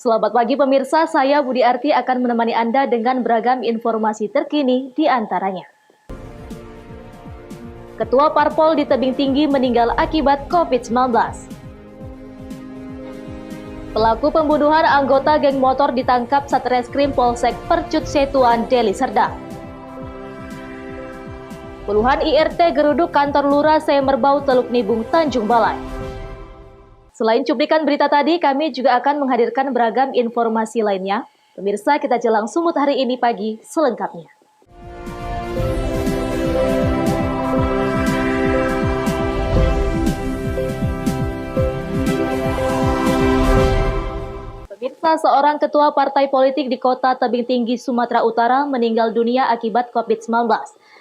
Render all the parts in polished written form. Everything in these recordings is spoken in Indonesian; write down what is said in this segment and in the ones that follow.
Selamat pagi pemirsa, saya Budi Arti akan menemani Anda dengan beragam informasi terkini di antaranya. Ketua Parpol di Tebing Tinggi meninggal akibat COVID-19. Pelaku pembunuhan anggota geng motor ditangkap Satreskrim Polsek Percut Setuan, Deli Serdang. Puluhan IRT geruduk kantor Lurah Semerbau Teluk Nibung, Tanjung Balai. Selain cuplikan berita tadi, kami juga akan menghadirkan beragam informasi lainnya. Pemirsa, kita jelang sumut hari ini pagi selengkapnya. Pemirsa, seorang ketua partai politik di kota Tebing Tinggi, Sumatera Utara meninggal dunia akibat COVID-19.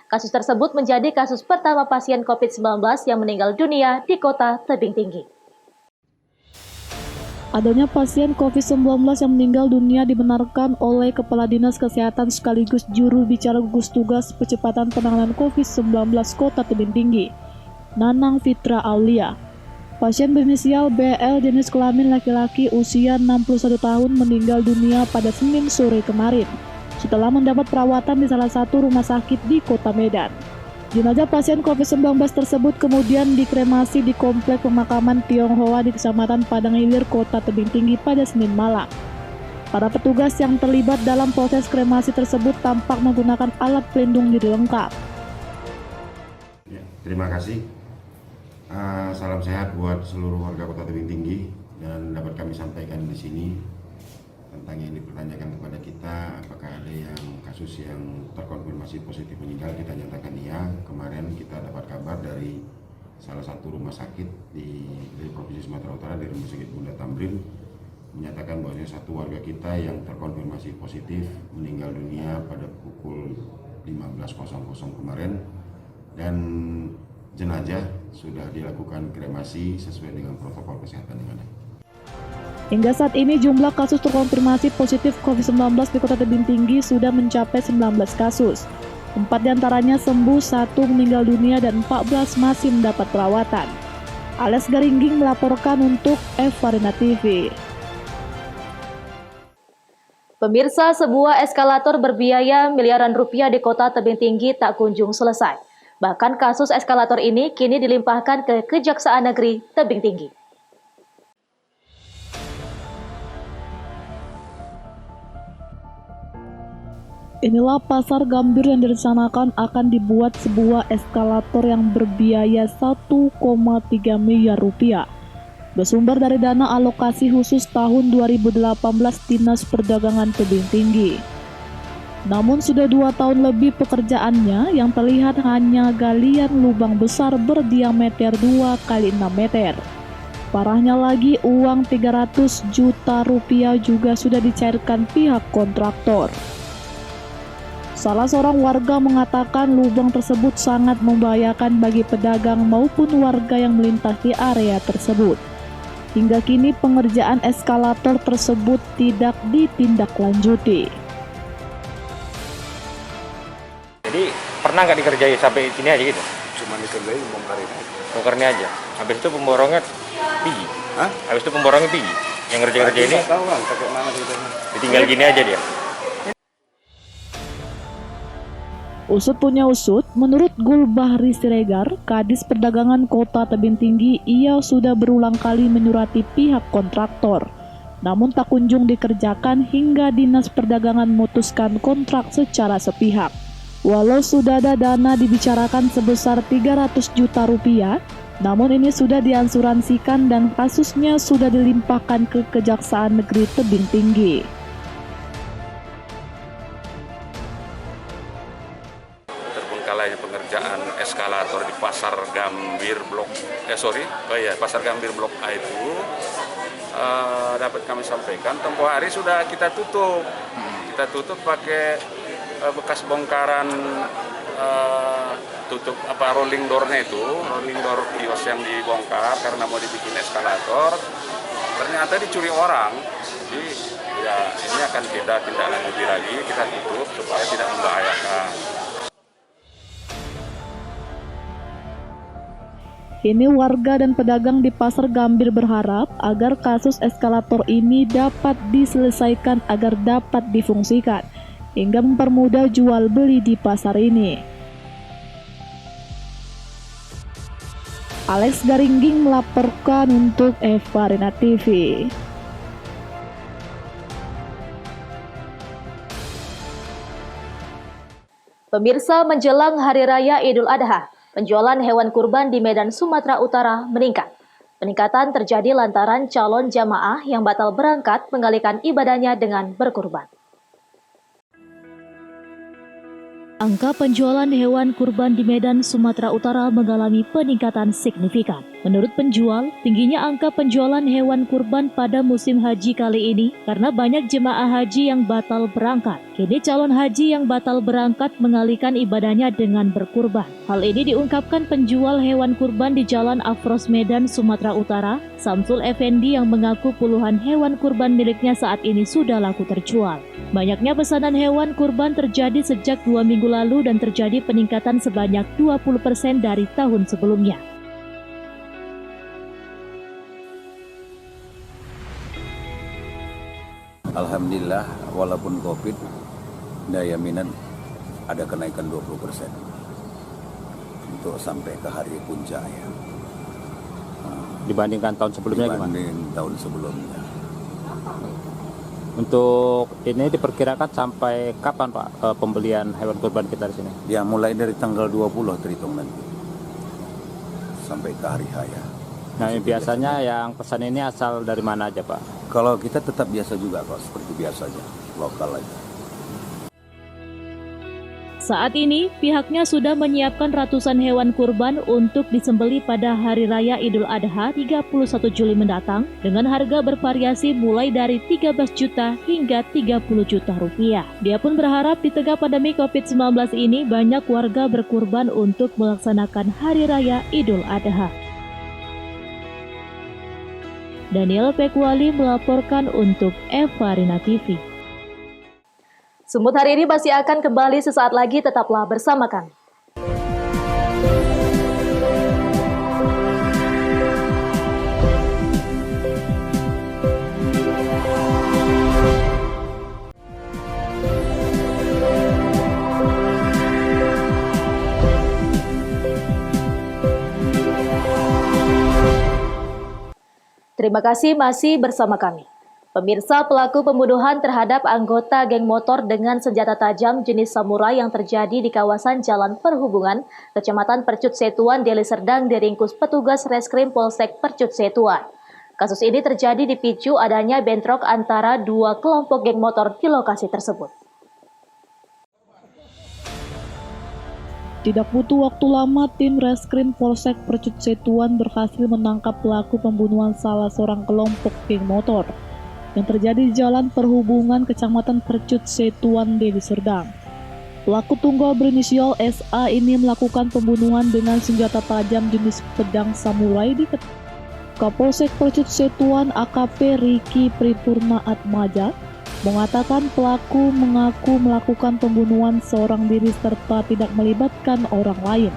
Kasus tersebut menjadi kasus pertama pasien COVID-19 yang meninggal dunia di kota Tebing Tinggi. Adanya pasien COVID-19 yang meninggal dunia dibenarkan oleh Kepala Dinas Kesehatan sekaligus juru bicara gugus tugas percepatan penanganan COVID-19 Kota Tebing Tinggi, Nanang Fitra Aulia. Pasien berinisial BL jenis kelamin laki-laki usia 61 tahun meninggal dunia pada Senin sore kemarin setelah mendapat perawatan di salah satu rumah sakit di Kota Medan. Jenazah pasien COVID-19 tersebut kemudian dikremasi di Komplek Pemakaman Tionghoa di Kecamatan Padang Ilir, Kota Tebing Tinggi pada Senin malam. Para petugas yang terlibat dalam proses kremasi tersebut tampak menggunakan alat pelindung diri lengkap. Ya, terima kasih. Salam sehat buat seluruh warga Kota Tebing Tinggi, dan dapat kami sampaikan di sini tentang yang dipertanyakan kepada kita, apakah ada yang kasus yang terkonfirmasi positif meninggal. Kita nyatakan iya. Kemarin kita dapat kabar dari salah satu rumah sakit di Provinsi Sumatera Utara, dari Rumah Sakit Bunda Tamrin, menyatakan bahwa satu warga kita yang terkonfirmasi positif meninggal dunia pada pukul 15.00 kemarin, dan jenazah sudah dilakukan kremasi sesuai dengan protokol kesehatan yang ada. Hingga saat ini jumlah kasus terkonfirmasi positif COVID-19 di Kota Tebing Tinggi sudah mencapai 19 kasus. 4 diantaranya sembuh, 1 meninggal dunia, dan 14 masih mendapat perawatan. Ales Garingging melaporkan untuk F-Arena TV. Pemirsa, sebuah eskalator berbiaya miliaran rupiah di Kota Tebing Tinggi tak kunjung selesai. Bahkan kasus eskalator ini kini dilimpahkan ke Kejaksaan Negeri Tebing Tinggi. Inilah pasar Gambir yang direncanakan akan dibuat sebuah eskalator yang berbiaya 1,3 miliar rupiah. Bersumber dari dana alokasi khusus tahun 2018 Dinas Perdagangan Tebing Tinggi. Namun sudah 2 tahun lebih pekerjaannya, yang terlihat hanya galian lubang besar berdiameter 2 x 6 meter. Parahnya lagi, uang 300 juta rupiah juga sudah dicairkan pihak kontraktor. Salah seorang warga mengatakan lubang tersebut sangat membahayakan bagi pedagang maupun warga yang melintasi area tersebut. Hingga kini pengerjaan eskalator tersebut tidak ditindaklanjuti. Jadi pernah nggak dikerjain sampai sini aja gitu? Cuma dikerjain bongkarin aja. Bongkarnya aja. Habis itu pemborongnya tinggi. Hah? Habis itu pemborongnya tinggi. Yang ngerjain ini Nggak tahu bang, pakai mana ceritanya. ditinggal gini aja dia. Usut punya usut, menurut Gulbahri Siregar, Kadis Perdagangan Kota Tebing Tinggi, ia sudah berulang kali menyurati pihak kontraktor. Namun tak kunjung dikerjakan hingga Dinas Perdagangan memutuskan kontrak secara sepihak. Walau sudah ada dana dibicarakan sebesar 300 juta rupiah, namun ini sudah diansuransikan dan kasusnya sudah dilimpahkan ke Kejaksaan Negeri Tebing Tinggi. Terbengkalainya pengerjaan eskalator di Pasar Gambir Pasar Gambir Blok A itu dapat kami sampaikan tempoh hari sudah kita tutup. Kita tutup pakai bekas bongkaran rolling door-nya itu, rolling door kios yang dibongkar karena mau dibikin eskalator. Ternyata dicuri orang. Jadi ya ini akan kita tindak lanjuti lagi, kita tutup supaya tidak membahayakan. Kini warga dan pedagang di Pasar Gambir berharap agar kasus eskalator ini dapat diselesaikan agar dapat difungsikan hingga mempermudah jual beli di pasar ini. Alex Garingging melaporkan untuk Eva Rina TV. Pemirsa, menjelang Hari Raya Idul Adha, penjualan hewan kurban di Medan, Sumatera Utara meningkat. Peningkatan terjadi lantaran calon jamaah yang batal berangkat mengalihkan ibadahnya dengan berkurban. Angka penjualan hewan kurban di Medan, Sumatera Utara mengalami peningkatan signifikan. Menurut penjual, tingginya angka penjualan hewan kurban pada musim haji kali ini karena banyak jemaah haji yang batal berangkat. Kini calon haji yang batal berangkat mengalihkan ibadahnya dengan berkurban. Hal ini diungkapkan penjual hewan kurban di Jalan Afros Medan, Sumatera Utara, Samsul Effendi, yang mengaku puluhan hewan kurban miliknya saat ini sudah laku terjual. Banyaknya pesanan hewan kurban terjadi sejak 2 minggu lalu dan terjadi peningkatan sebanyak 20% dari tahun sebelumnya. Alhamdulillah, walaupun COVID, daya minat ada kenaikan 20% untuk sampai ke hari puncak ya. Dibandingkan tahun sebelumnya gimana? Dibanding tahun sebelumnya. Untuk ini diperkirakan sampai kapan Pak pembelian hewan kurban kita di sini? Ya mulai dari tanggal 20 terhitung nanti sampai ke hari raya. Nah, biasanya yang pesan ini asal dari mana aja Pak? Kalau kita tetap biasa juga kok, seperti biasa aja, lokal aja. Saat ini, pihaknya sudah menyiapkan ratusan hewan kurban untuk disembelih pada Hari Raya Idul Adha 31 Juli mendatang dengan harga bervariasi mulai dari 13 juta hingga 30 juta rupiah. Dia pun berharap di tengah pandemi COVID-19 ini banyak warga berkurban untuk melaksanakan Hari Raya Idul Adha. Daniel Pekwali melaporkan untuk Eva Rina TV. Semut hari ini masih akan kembali sesaat lagi, tetaplah bersama kami. Terima kasih masih bersama kami. Pemirsa, pelaku pembunuhan terhadap anggota geng motor dengan senjata tajam jenis samurai yang terjadi di kawasan Jalan Perhubungan, Kecamatan Percut Setuan, Deli Serdang diringkus petugas Reskrim Polsek Percut Setuan. Kasus ini terjadi dipicu adanya bentrok antara dua kelompok geng motor di lokasi tersebut. Tidak butuh waktu lama, tim Reskrim Polsek Percut Setuan berhasil menangkap pelaku pembunuhan salah seorang kelompok geng motor yang terjadi di Jalan Perhubungan Kecamatan Percut Setuan, Deli Serdang. Pelaku tunggal berinisial SA ini melakukan pembunuhan dengan senjata tajam jenis pedang samurai di Kapolsek Percut Setuan AKP Riki Pripurna Atmaja mengatakan pelaku mengaku melakukan pembunuhan seorang diri serta tidak melibatkan orang lain.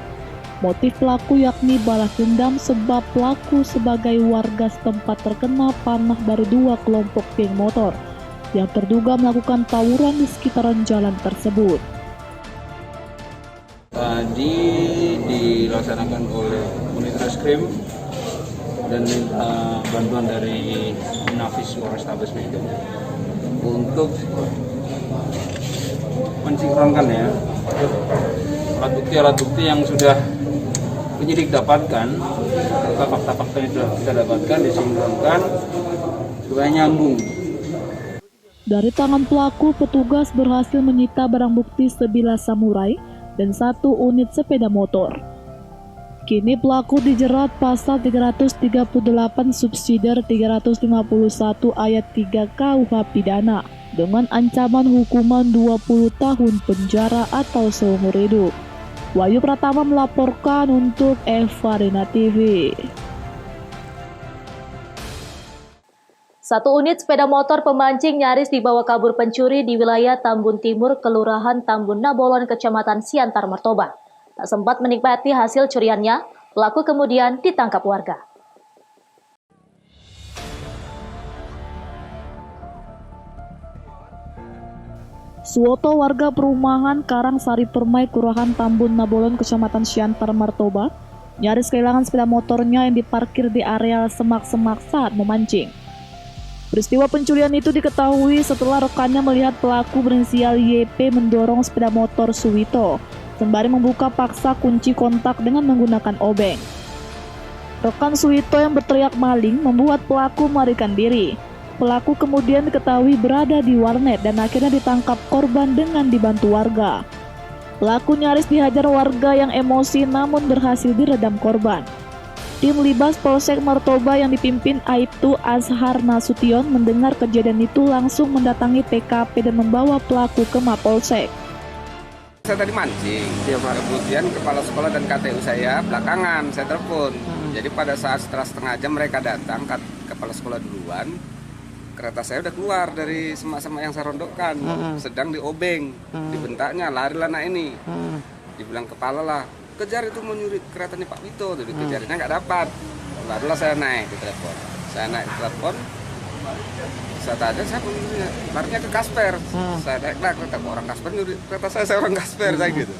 Motif pelaku yakni balas dendam sebab pelaku sebagai warga setempat terkena panah dari dua kelompok geng motor yang terduga melakukan tawuran di sekitaran jalan tersebut. Tadi dilaksanakan oleh unit reskrim dan minta bantuan dari Nafis Polrestabes Medan untuk mensinkronkan ya alat bukti yang sudah penyidik dapatkan, fakta-fakta yang sudah kita dapatkan disinkronkan supaya nyambung. Dari tangan pelaku, petugas berhasil menyita barang bukti sebilah samurai dan 1 unit sepeda motor. Kini pelaku dijerat pasal 338 subsidiar 351 ayat 3 KUH pidana dengan ancaman hukuman 20 tahun penjara atau seumur hidup. Wahyu Pratama melaporkan untuk Eva Rina TV. 1 unit sepeda motor pemancing nyaris dibawa kabur pencuri di wilayah Tambun Timur, Kelurahan Tambun Nabolon, Kecamatan Siantar Martoba. Tak sempat menikmati hasil curiannya, Pelaku kemudian ditangkap warga. Suwoto, warga perumahan Karangsari Permai, Kelurahan Tambun Nabolon, Kecamatan Siantar, Martoba, nyaris kehilangan sepeda motornya yang diparkir di area semak-semak saat memancing. Peristiwa pencurian itu diketahui setelah rekannya melihat pelaku berinisial YP mendorong sepeda motor Suwito, sembari membuka paksa kunci kontak dengan menggunakan obeng. Rekan Suwito yang berteriak maling membuat pelaku melarikan diri. Pelaku kemudian diketahui berada di warnet dan akhirnya ditangkap korban dengan dibantu warga. Pelaku nyaris dihajar warga yang emosi namun berhasil diredam korban. Tim Libas Polsek Martoba yang dipimpin Aibtu Azhar Nasution mendengar kejadian itu langsung mendatangi TKP dan membawa pelaku ke Mapolsek. Saya tadi mancing, kemudian kepala sekolah dan KTU saya belakangan, saya telepon. Jadi pada saat setelah setengah jam mereka datang, kepala sekolah duluan, kereta saya udah keluar dari semak-semak yang saya rondokkan, sedang diobeng, dibentaknya, larilah anak ini, dibilang kepala lah, kejar itu mau nyuri keretanya Pak Wito, jadi kejarnya nggak dapat, barulah saya naik di telepon, saya tanya saya penyurinya, larinya ke Kasper, saya naik lah kereta orang Kasper nyuri kereta saya orang Kasper, saya gitu.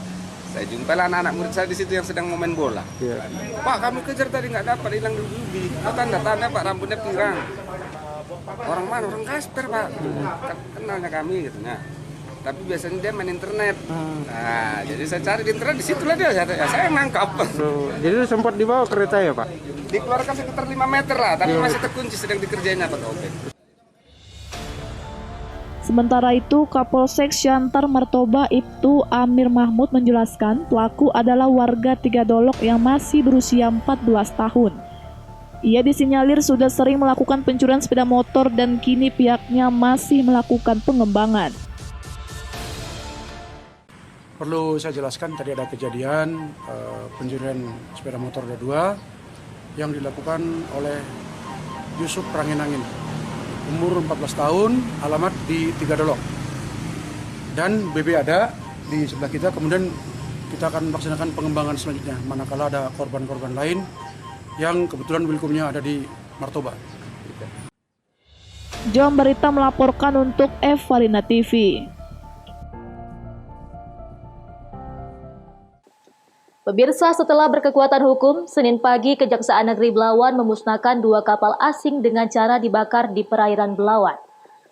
Saya jumpalah anak-anak murid saya di situ yang sedang main bola. Pak, kami kejar tadi nggak dapat, hilang di ubi. Oh, tanda-tanda Pak, rambutnya pirang. Orang mana? Orang Kasper Pak. Kenalnya kami gitu. Nah, tapi biasanya dia main internet. Nah, jadi saya cari di internet, di situlah dia. Saya nangkap. Jadi sempat dibawa kereta ya Pak? Dikeluarkan sekitar 5 meter lah, tapi masih terkunci sedang dikerjain apa obeng. Sementara itu, Kapolsek Siantar Martoba Ibtu Amir Mahmud menjelaskan pelaku adalah warga Tigadolok yang masih berusia 14 tahun. Ia disinyalir sudah sering melakukan pencurian sepeda motor dan kini pihaknya masih melakukan pengembangan. Perlu saya jelaskan, tadi ada kejadian pencurian sepeda motor roda 2 yang dilakukan oleh Yusuf Ranginangin, umur 14 tahun, alamat di Tigadolok. Dan BB ada di sebelah kita, kemudian kita akan melaksanakan pengembangan selanjutnya, manakala ada korban-korban lain yang kebetulan wilkumnya ada di Martoba. Jom Berita melaporkan untuk Evalina TV. Pemirsa, setelah berkekuatan hukum, Senin pagi Kejaksaan Negeri Belawan memusnahkan 2 kapal asing dengan cara dibakar di perairan Belawan.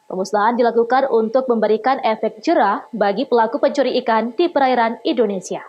Pemusnahan dilakukan untuk memberikan efek jera bagi pelaku pencuri ikan di perairan Indonesia.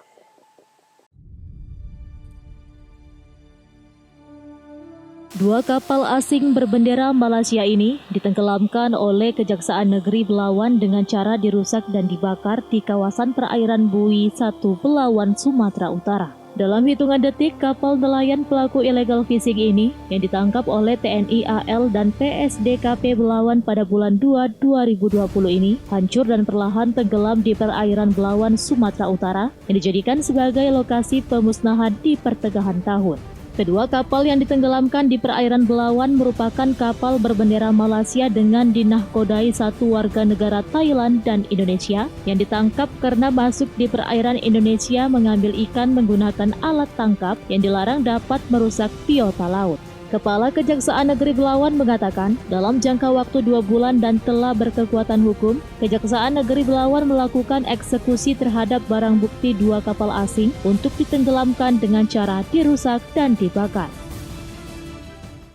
Dua kapal asing berbendera Malaysia ini ditenggelamkan oleh Kejaksaan Negeri Belawan dengan cara dirusak dan dibakar di kawasan perairan Bui 1 Belawan, Sumatera Utara. Dalam hitungan detik, kapal nelayan pelaku illegal fishing ini yang ditangkap oleh TNI AL dan PSDKP Belawan pada bulan 2 2020 ini hancur dan perlahan tenggelam di perairan Belawan, Sumatera Utara yang dijadikan sebagai lokasi pemusnahan di pertengahan tahun. Kedua kapal yang ditenggelamkan di perairan Belawan merupakan kapal berbendera Malaysia dengan dinahkodai 1 warga negara Thailand dan Indonesia yang ditangkap karena masuk di perairan Indonesia mengambil ikan menggunakan alat tangkap yang dilarang dapat merusak biota laut. Kepala Kejaksaan Negeri Belawan mengatakan, dalam jangka waktu 2 bulan dan telah berkekuatan hukum, Kejaksaan Negeri Belawan melakukan eksekusi terhadap barang bukti 2 kapal asing untuk ditenggelamkan dengan cara dirusak dan dibakar.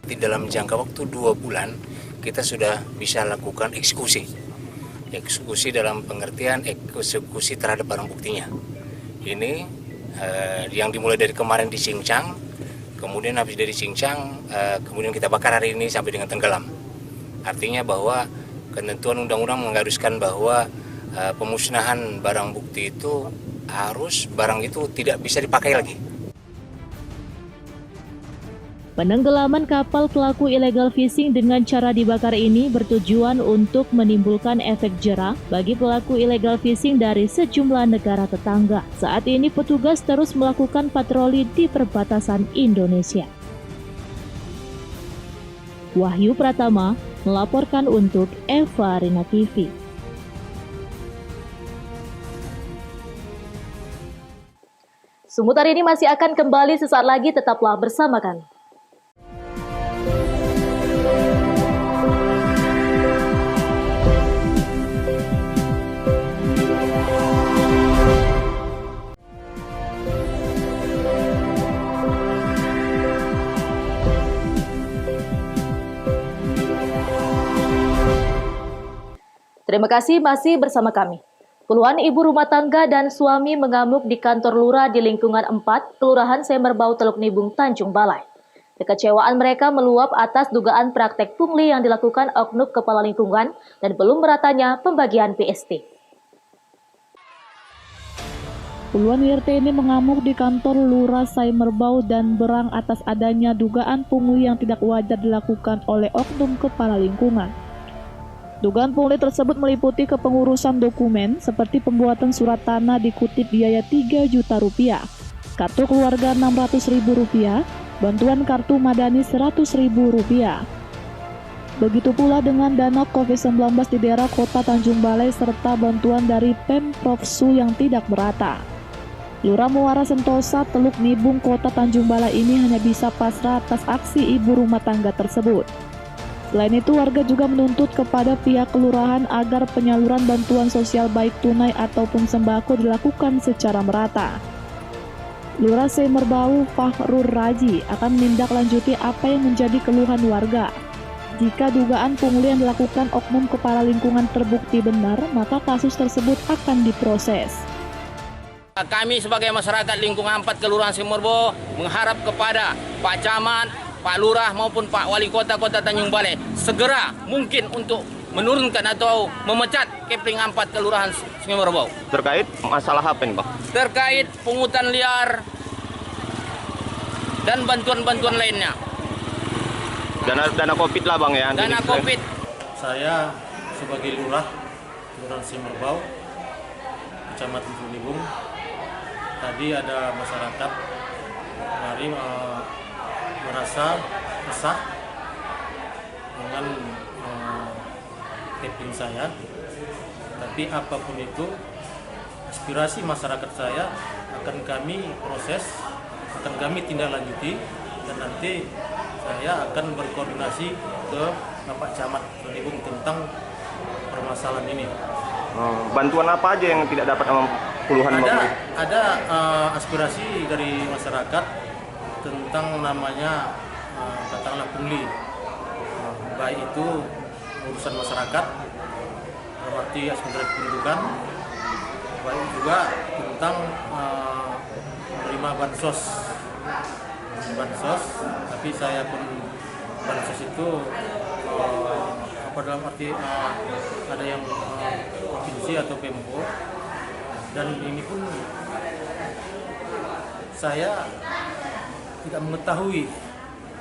Di dalam jangka waktu 2 bulan, kita sudah bisa lakukan eksekusi. Eksekusi dalam pengertian eksekusi terhadap barang buktinya. Ini yang dimulai dari kemarin di Cincang, kemudian habis dari Cincang, kemudian kita bakar hari ini sampai dengan tenggelam. Artinya bahwa ketentuan undang-undang mengharuskan bahwa pemusnahan barang bukti itu harus barang itu tidak bisa dipakai lagi. Penenggelaman kapal pelaku illegal fishing dengan cara dibakar ini bertujuan untuk menimbulkan efek jera bagi pelaku illegal fishing dari sejumlah negara tetangga. Saat ini petugas terus melakukan patroli di perbatasan Indonesia. Wahyu Pratama melaporkan untuk Evalina TV. Sumut hari ini masih akan kembali sesaat lagi, tetaplah bersama kami. Terima kasih masih bersama kami. Puluhan ibu rumah tangga dan suami mengamuk di kantor lurah di lingkungan 4, Kelurahan Semerbau, Teluk Nibung, Tanjung Balai. Kekecewaan mereka meluap atas dugaan praktek pungli yang dilakukan oknum kepala lingkungan dan belum meratanya pembagian PST. Puluhan IRT ini mengamuk di kantor lurah Semerbau dan berang atas adanya dugaan pungli yang tidak wajar dilakukan oleh oknum kepala lingkungan. Dugaan pungli tersebut meliputi kepengurusan dokumen seperti pembuatan surat tanah dikutip biaya Rp3 juta, kartu keluarga Rp600.000, bantuan kartu madani Rp100.000. Begitu pula dengan dana COVID-19 di daerah Kota Tanjung Balai serta bantuan dari Pemprov Su yang tidak merata. Lurah Muara Sentosa, Teluk Nibung, Kota Tanjung Balai ini hanya bisa pasrah atas aksi ibu rumah tangga tersebut. Selain itu, warga juga menuntut kepada pihak kelurahan agar penyaluran bantuan sosial baik tunai ataupun sembako dilakukan secara merata. Lurah Semerbau Fahrur Raji akan menindaklanjuti apa yang menjadi keluhan warga. Jika dugaan pungli yang dilakukan oknum kepala lingkungan terbukti benar, maka kasus tersebut akan diproses. Kami sebagai masyarakat lingkungan 4 Kelurahan Semerbau mengharap kepada Pak Camat, Pak Lurah maupun Pak Wali Kota Tanjung Balai segera mungkin untuk menurunkan atau memecat Kepling 4 Kelurahan Semerbau. Terkait masalah apa ini, Bang? Terkait pungutan liar dan bantuan-bantuan lainnya. Dana Covid lah, Bang, ya? Dana Covid. Saya sebagai Lurah Kelurahan Semerbau, Kecamatan Teluk Nibung, tadi ada masyarakat mari merasa resah dengan Kepling saya, tapi apapun itu aspirasi masyarakat saya akan kami proses, akan kami tindak lanjuti, dan nanti saya akan berkoordinasi ke Bapak Camat Nibung tentang permasalahan ini. Bantuan apa aja yang tidak dapat sama puluhan? Ada aspirasi dari masyarakat tentang namanya katakanlah pungli, baik itu urusan masyarakat, berarti aspirasi pendidikan, baik juga tentang menerima bansos, tapi saya pun bansos itu apa dalam arti ada yang provinsi atau Pemko, dan ini pun saya tidak mengetahui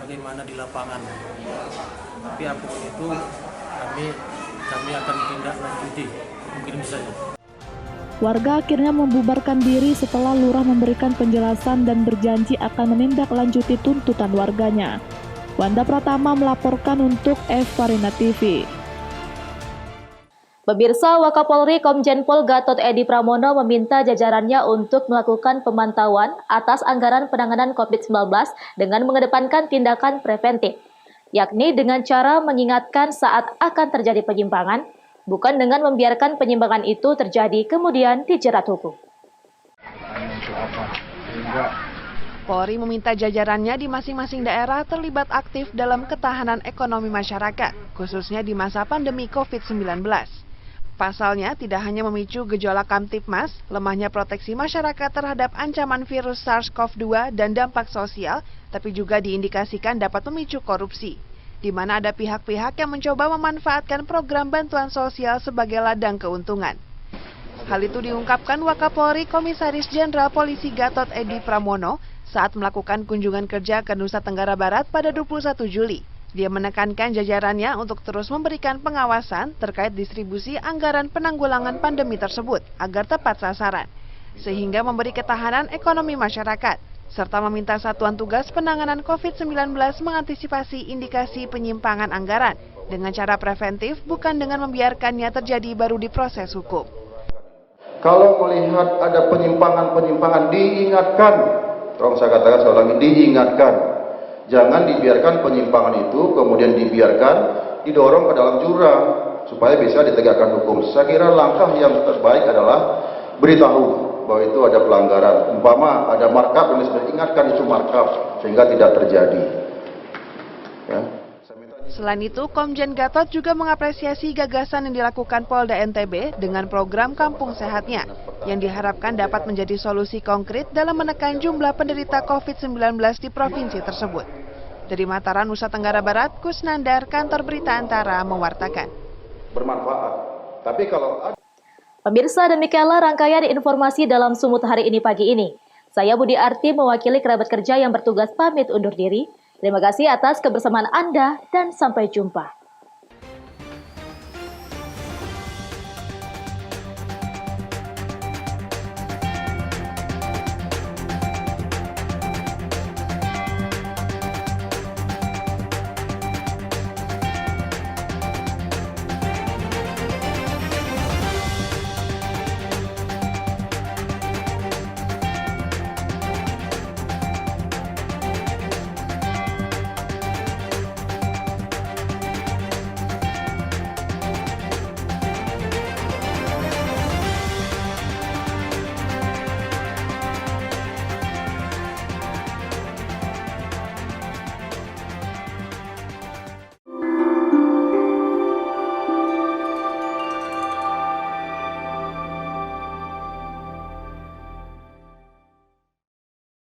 bagaimana di lapangan, tapi apapun itu kami akan tindak lanjuti mungkin bisa. Warga akhirnya membubarkan diri setelah lurah memberikan penjelasan dan berjanji akan menindaklanjuti tuntutan warganya. Wanda Pratama melaporkan untuk Farina TV. Pemirsa, Wakapolri Komjen Pol Gatot Edi Pramono meminta jajarannya untuk melakukan pemantauan atas anggaran penanganan COVID-19 dengan mengedepankan tindakan preventif, yakni dengan cara mengingatkan saat akan terjadi penyimpangan, bukan dengan membiarkan penyimpangan itu terjadi kemudian dijerat hukum. Polri meminta jajarannya di masing-masing daerah terlibat aktif dalam ketahanan ekonomi masyarakat, khususnya di masa pandemi COVID-19. Pasalnya, tidak hanya memicu gejolak Kamtipmas, lemahnya proteksi masyarakat terhadap ancaman virus SARS-CoV-2 dan dampak sosial, tapi juga diindikasikan dapat memicu korupsi, di mana ada pihak-pihak yang mencoba memanfaatkan program bantuan sosial sebagai ladang keuntungan. Hal itu diungkapkan Wakapolri Komisaris Jenderal Polisi Gatot Edi Pramono saat melakukan kunjungan kerja ke Nusa Tenggara Barat pada 21 Juli. Dia menekankan jajarannya untuk terus memberikan pengawasan terkait distribusi anggaran penanggulangan pandemi tersebut agar tepat sasaran, sehingga memberi ketahanan ekonomi masyarakat, serta meminta Satuan Tugas Penanganan COVID-19 mengantisipasi indikasi penyimpangan anggaran dengan cara preventif bukan dengan membiarkannya terjadi baru diproses hukum. Kalau melihat ada penyimpangan-penyimpangan, diingatkan. Tolong saya katakan sekali lagi, diingatkan. Jangan dibiarkan penyimpangan itu kemudian dibiarkan didorong ke dalam jurang supaya bisa ditegakkan hukum. Saya kira langkah yang terbaik adalah beritahu bahwa itu ada pelanggaran. Umpama ada markup, yang sudah ingatkan itu markup sehingga tidak terjadi. Ya. Selain itu, Komjen Gatot juga mengapresiasi gagasan yang dilakukan Polda NTB dengan program Kampung Sehatnya, yang diharapkan dapat menjadi solusi konkret dalam menekan jumlah penderita COVID-19 di provinsi tersebut. Dari Mataram, Nusa Tenggara Barat, Kusnandar, Kantor Berita Antara mewartakan. Bermanfaat. Tapi kalau Pemirsa, demikianlah rangkaian informasi dalam Sumut hari ini pagi ini. Saya Budi Arti mewakili kerabat kerja yang bertugas pamit undur diri. Terima kasih atas kebersamaan Anda dan sampai jumpa.